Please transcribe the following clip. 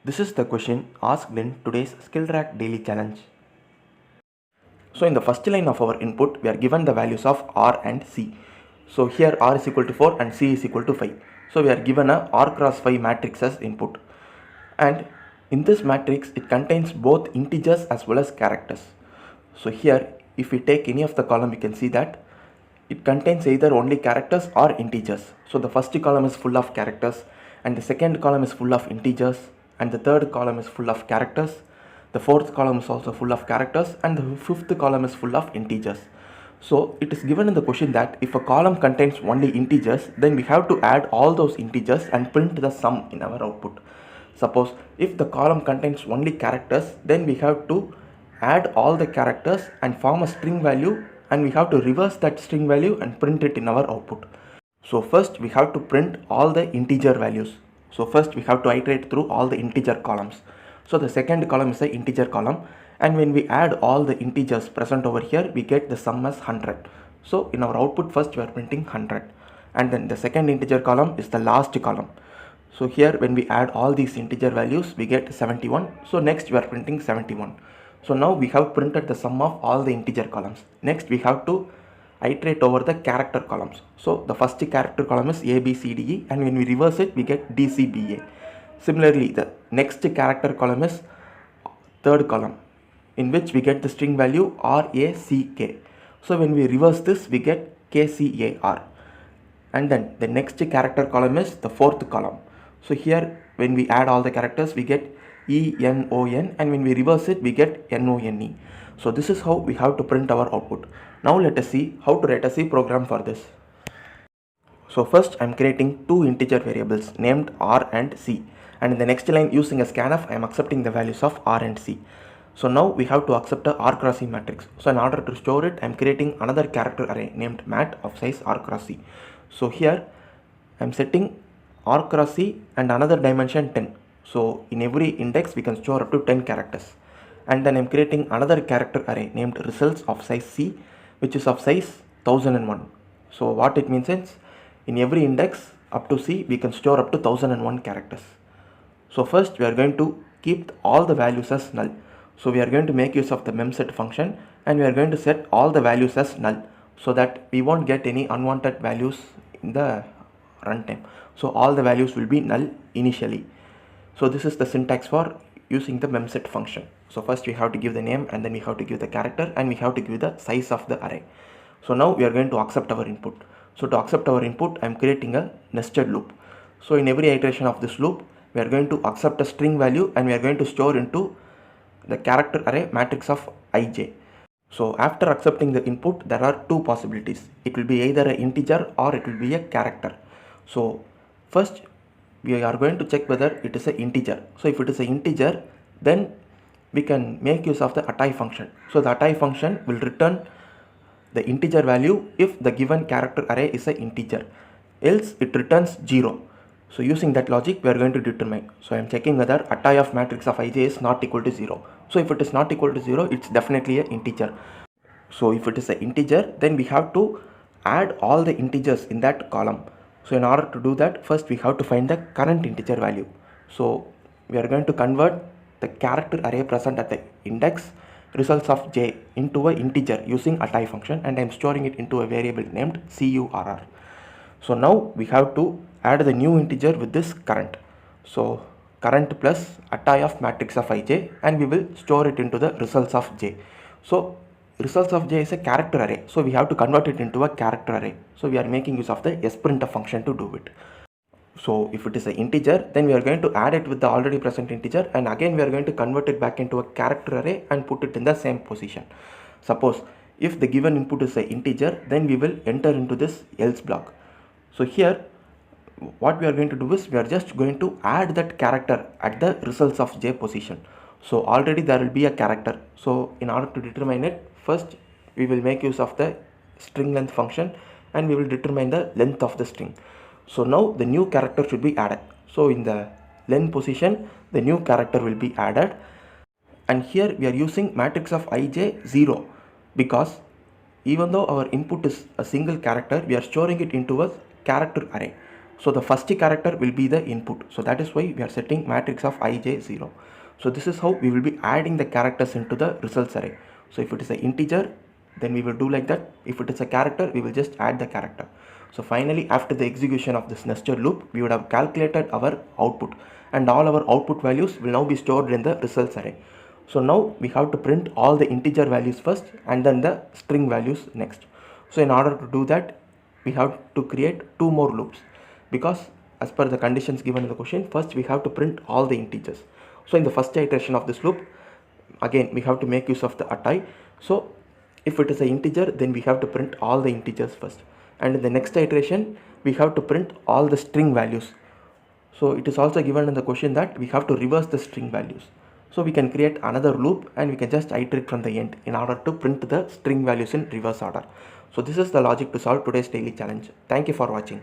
This is the question asked in today's skillrack daily challenge. So in the first line of our input, we are given the values of R and C. So here R is equal to 4 and C is equal to 5. So we are given a R cross 5 matrix as input. And in this matrix, it contains both integers as well as characters. So here, if we take any of the column, we can see that it contains either only characters or integers. So the first column is full of characters, and the second column is full of integers, and the third column is full of characters. The fourth column is also full of characters, and the fifth column is full of integers. So it is given in the question that if a column contains only integers, then we have to add all those integers and print the sum in our output. Suppose if the column contains only characters, then we have to add all the characters and form a string value, and we have to reverse that string value and print it in our output. So first we have to print all the integer values. So first we have to iterate through all the integer columns. So the second column is the integer column, and when we add all the integers present over here, we get the sum as 100. So in our output, first we are printing 100, and then the second integer column is the last column. So here when we add all these integer values, we get 71. So next we are printing 71. So now we have printed the sum of all the integer columns. Next we have to iterate over the character columns. So the first character column is A, B, C, D, E, and when we reverse it, we get D, C, B, A. Similarly, the next character column is third column, in which we get the string value R, A, C, K. So when we reverse this, we get K, C, A, R. And then the next character column is the fourth column. So here when we add all the characters, we get E, N, O, N, and when we reverse it, we get N, O, N, E. So this is how we have to print our output. Now let us see how to write a C program for this. So first I am creating two integer variables named R and C, and in the next line using a scanf I am accepting the values of R and C. So now we have to accept a R cross C matrix. So in order to store it, I am creating another character array named mat of size R cross C. So here I am setting R cross C and another dimension 10. So in every index we can store up to 10 characters. And then I am creating another character array named results of size C, which is of size 1001. So what it means is, in every index up to C we can store up to 1001 characters. So first we are going to keep all the values as null. So we are going to make use of the memset function, and we are going to set all the values as null so that we won't get any unwanted values in the runtime. So all the values will be null initially. So this is the syntax for using the memset function. So first we have to give the name, and then we have to give the character, and we have to give the size of the array. So now we are going to accept our input. So to accept our input, I am creating a nested loop. So in every iteration of this loop, we are going to accept a string value, and we are going to store into the character array matrix of ij. So after accepting the input, there are two possibilities. It will be either an integer or it will be a character. So first we are going to check whether it is an integer. So if it is an integer, then we can make use of the attay function. So the attay function will return the integer value if the given character array is an integer, else it returns 0. So using that logic, we are going to determine. So I am checking whether attay of matrix of ij is not equal to 0. So if it is not equal to 0, it's definitely an integer. So if it is an integer, then we have to add all the integers in that column. So in order to do that, first we have to find the current integer value. So we are going to convert the character array present at the index results of j into an integer using attay function, and I am storing it into a variable named curr. So now we have to add the new integer with this current. So current plus attay of matrix of ij, and we will store it into the results of j. So results of j is a character array, so we have to convert it into a character array. So we are making use of the sprintf function to do it. So if it is an integer, then we are going to add it with the already present integer, and again we are going to convert it back into a character array and put it in the same position. Suppose if the given input is an integer, then we will enter into this else block. So here what we are going to do is, we are just going to add that character at the results of j position. So already there will be a character. So in order to determine it, first we will make use of the string length function, and we will determine the length of the string. So now the new character should be added. So in the len position, the new character will be added, and here we are using matrix of ij 0, because even though our input is a single character, we are storing it into a character array. So the first character will be the input. So that is why we are setting matrix of ij 0. So this is how we will be adding the characters into the results array. So if it is an integer, then we will do like that. If it is a character, we will just add the character. So finally, after the execution of this nested loop, we would have calculated our output, and all our output values will now be stored in the results array. So now we have to print all the integer values first and then the string values next. So in order to do that, we have to create two more loops, because as per the conditions given in the question, first we have to print all the integers. So in the first iteration of this loop, again we have to make use of the array. So if it is an integer, then we have to print all the integers first, and in the next iteration we have to print all the string values. So it is also given in the question that we have to reverse the string values. So we can create another loop and we can just iterate from the end in order to print the string values in reverse order. So this is the logic to solve today's daily challenge. Thank you for watching.